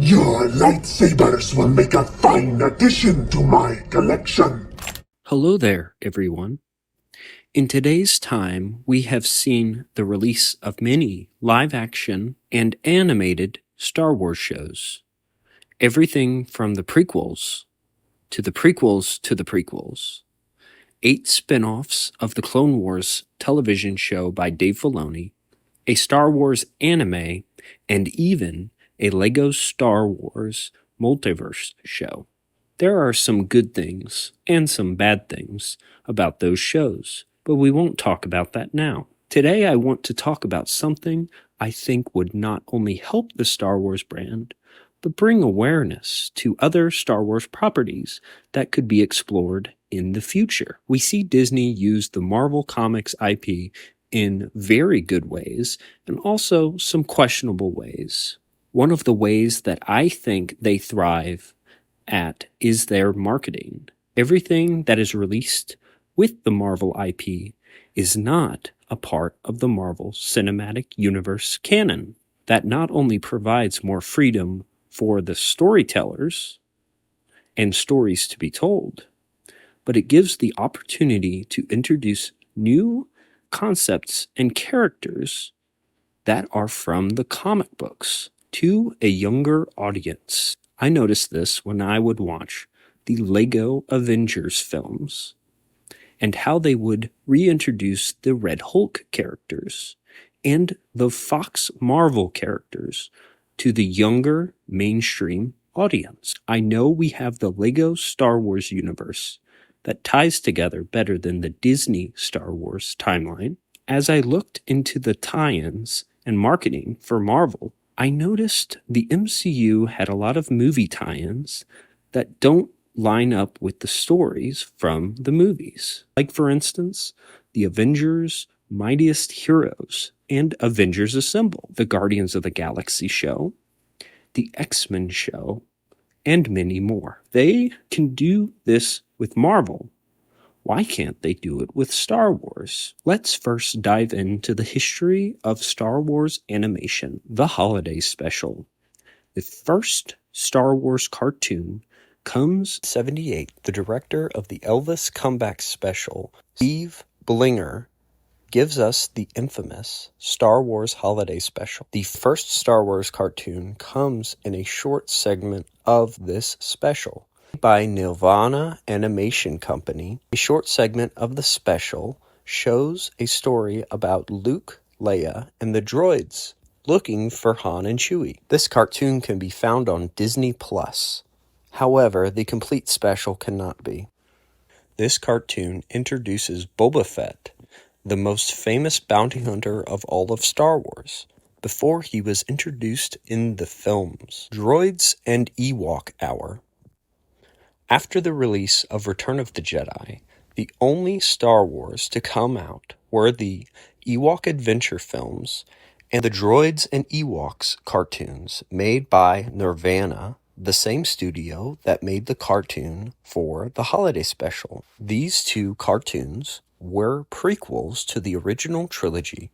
Your lightsabers will make a fine addition to my collection. Hello there, everyone. In today's time, we have seen the release of many live-action and animated Star Wars shows. Everything from the prequels to the prequels to the prequels. 8 spin-offs of the Clone Wars television show by Dave Filoni, a Star Wars anime, and even a LEGO Star Wars multiverse show. There are some good things and some bad things about those shows, but we won't talk about that now. Today I want to talk about something I think would not only help the Star Wars brand, but bring awareness to other Star Wars properties that could be explored in the future. We see Disney use the Marvel Comics IP in very good ways and also some questionable ways. One of the ways that I think they thrive at is their marketing. Everything that is released with the Marvel IP is not a part of the Marvel Cinematic Universe canon. That not only provides more freedom for the storytellers and stories to be told, but it gives the opportunity to introduce new concepts and characters that are from the comic books to a younger audience. I noticed this when I would watch the LEGO Avengers films and how they would reintroduce the Red Hulk characters and the Fox Marvel characters to the younger mainstream audience. I know we have the LEGO Star Wars universe that ties together better than the Disney Star Wars timeline. As I looked into the tie-ins and marketing for Marvel, I noticed the MCU had a lot of movie tie-ins that don't line up with the stories from the movies. Like, for instance, the Avengers Mightiest Heroes and Avengers Assemble, the Guardians of the Galaxy show, the X-Men show, and many more. They can do this with Marvel. Why can't they do it with Star Wars? Let's first dive into the history of Star Wars animation, the Holiday Special. The first Star Wars cartoon comes in 1978. The director of the Elvis Comeback Special, Steve Blinger, gives us the infamous Star Wars Holiday Special. The first Star Wars cartoon comes in a short segment of this special by Nelvana Animation Company. A short segment of the special shows a story about Luke, Leia, and the droids looking for Han and Chewie. This cartoon can be found on Disney+. However, the complete special cannot be. This cartoon introduces Boba Fett, the most famous bounty hunter of all of Star Wars, before he was introduced in the films. Droids and Ewok Hour. After the release of Return of the Jedi, the only Star Wars to come out were the Ewok Adventure films and the Droids and Ewoks cartoons made by Nirvana, the same studio that made the cartoon for the Holiday Special. These two cartoons were prequels to the original trilogy.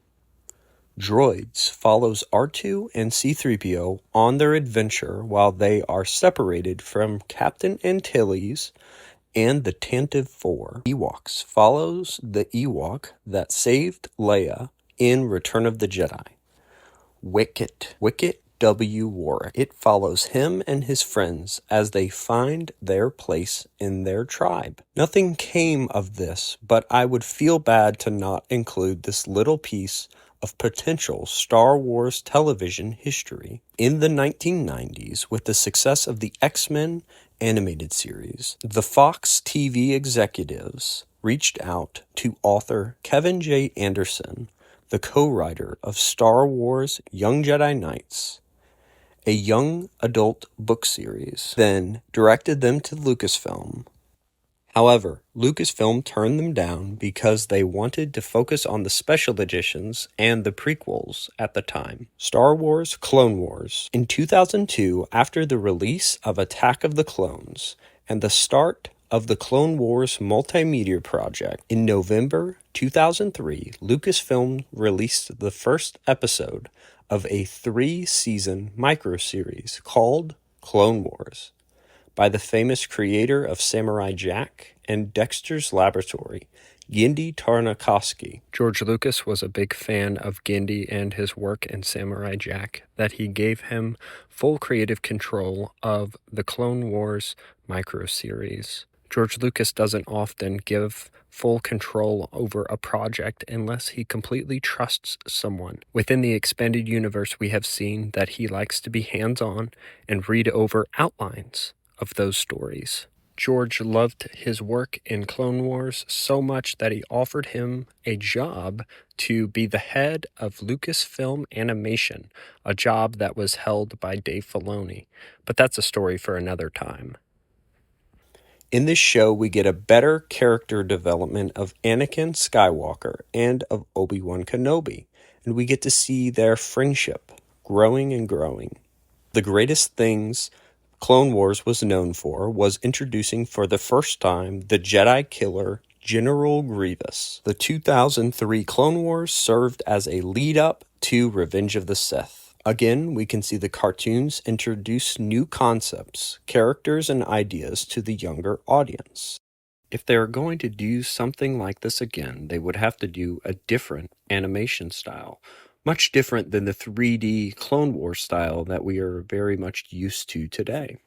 Droids follows R2 and C-3PO on their adventure while they are separated from Captain Antilles and the Tantive 4. Ewoks follows the Ewok that saved Leia in Return of the Jedi. Wicket W. Warwick. It follows him and his friends as they find their place in their tribe. Nothing came of this, but I would feel bad to not include this little piece of potential Star Wars television history. In the 1990s, with the success of the X-Men animated series, the Fox TV executives reached out to author Kevin J. Anderson, the co-writer of Star Wars Young Jedi Knights, a young adult book series, then directed them to Lucasfilm. However, Lucasfilm turned them down because they wanted to focus on the special editions and the prequels at the time. Star Wars Clone Wars. In 2002, after the release of Attack of the Clones and the start of the Clone Wars multimedia project, in November 2003, Lucasfilm released the first episode of a 3-season microseries called Clone Wars, by the famous creator of Samurai Jack and Dexter's Laboratory, Genndy Tartakovsky. George Lucas was a big fan of Genndy and his work in Samurai Jack, that he gave him full creative control of the Clone Wars microseries. George Lucas doesn't often give full control over a project unless he completely trusts someone. Within the expanded universe, we have seen that he likes to be hands-on and read over outlines of those stories. George loved his work in Clone Wars so much that he offered him a job to be the head of Lucasfilm Animation, a job that was held by Dave Filoni. But that's a story for another time. In this show, we get a better character development of Anakin Skywalker and of Obi-Wan Kenobi, and we get to see their friendship growing and growing. The greatest things Clone Wars was known for was introducing for the first time the Jedi killer General Grievous. The 2003 Clone Wars served as a lead-up to Revenge of the Sith. Again, we can see the cartoons introduce new concepts, characters, and ideas to the younger audience. If they're going to do something like this again, they would have to do a different animation style, much different than the 3D Clone Wars style that we are very much used to today.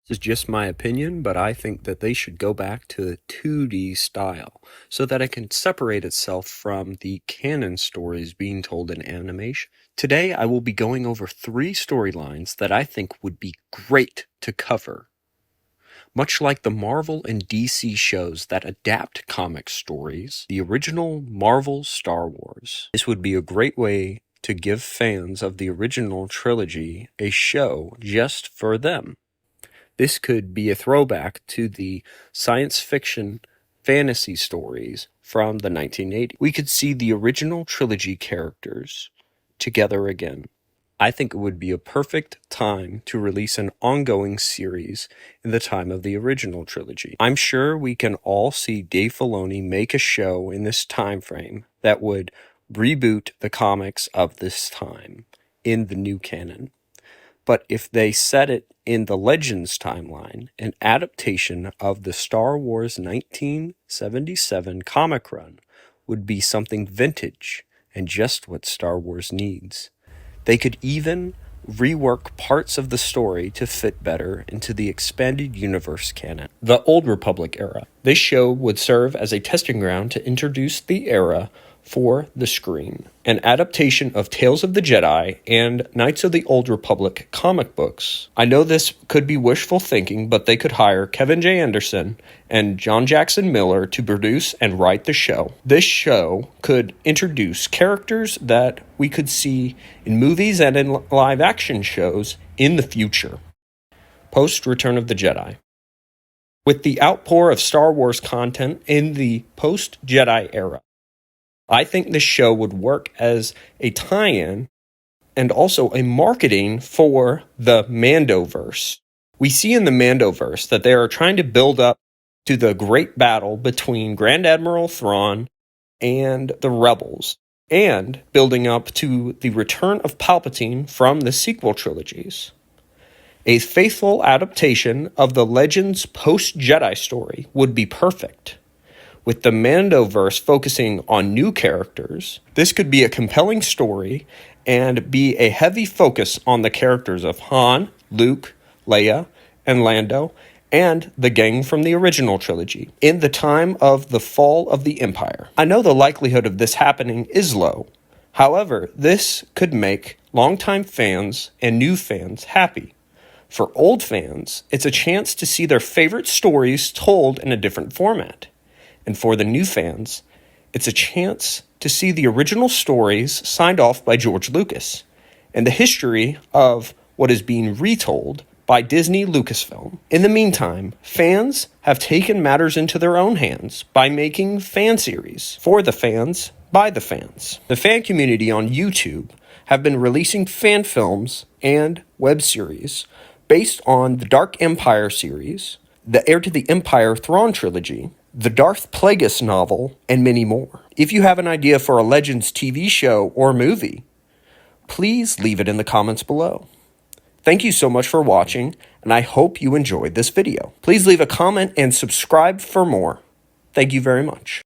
This is just my opinion, but I think that they should go back to the 2D style so that it can separate itself from the canon stories being told in animation. Today, I will be going over 3 storylines that I think would be great to cover. Much like the Marvel and DC shows that adapt comic stories, the original Marvel Star Wars. This would be a great way to give fans of the original trilogy a show just for them. This could be a throwback to the science fiction fantasy stories from the 1980s. We could see the original trilogy characters together again. I think it would be a perfect time to release an ongoing series in the time of the original trilogy. I'm sure we can all see Dave Filoni make a show in this time frame that would reboot the comics of this time in the new canon. But if they set it in the Legends timeline, an adaptation of the Star Wars 1977 comic run would be something vintage and just what Star Wars needs. They could even rework parts of the story to fit better into the expanded universe canon. The Old Republic era. This show would serve as a testing ground to introduce the era for the screen. An adaptation of Tales of the Jedi and Knights of the Old Republic comic books. I know this could be wishful thinking, but they could hire Kevin J. Anderson and John Jackson Miller to produce and write the show. This show could introduce characters that we could see in movies and in live action shows in the future. Post Return of the Jedi. With the outpour of Star Wars content in the post-Jedi era, I think this show would work as a tie-in and also a marketing for the Mandoverse. We see in the Mandoverse that they are trying to build up to the great battle between Grand Admiral Thrawn and the Rebels, and building up to the return of Palpatine from the sequel trilogies. A faithful adaptation of the Legends post-Jedi story would be perfect. With the Mandoverse focusing on new characters, this could be a compelling story and be a heavy focus on the characters of Han, Luke, Leia, and Lando, and the gang from the original trilogy, in the time of the fall of the Empire. I know the likelihood of this happening is low. However, this could make longtime fans and new fans happy. For old fans, it's a chance to see their favorite stories told in a different format. And for the new fans, it's a chance to see the original stories signed off by George Lucas and the history of what is being retold by Disney Lucasfilm. In the meantime, fans have taken matters into their own hands by making fan series for the fans by the fans. The fan community on YouTube have been releasing fan films and web series based on the Dark Empire series, the Heir to the Empire Thrawn trilogy, the Darth Plagueis novel, and many more. If you have an idea for a Legends TV show or movie, please leave it in the comments below. Thank you so much for watching, and I hope you enjoyed this video. Please leave a comment and subscribe for more. Thank you very much.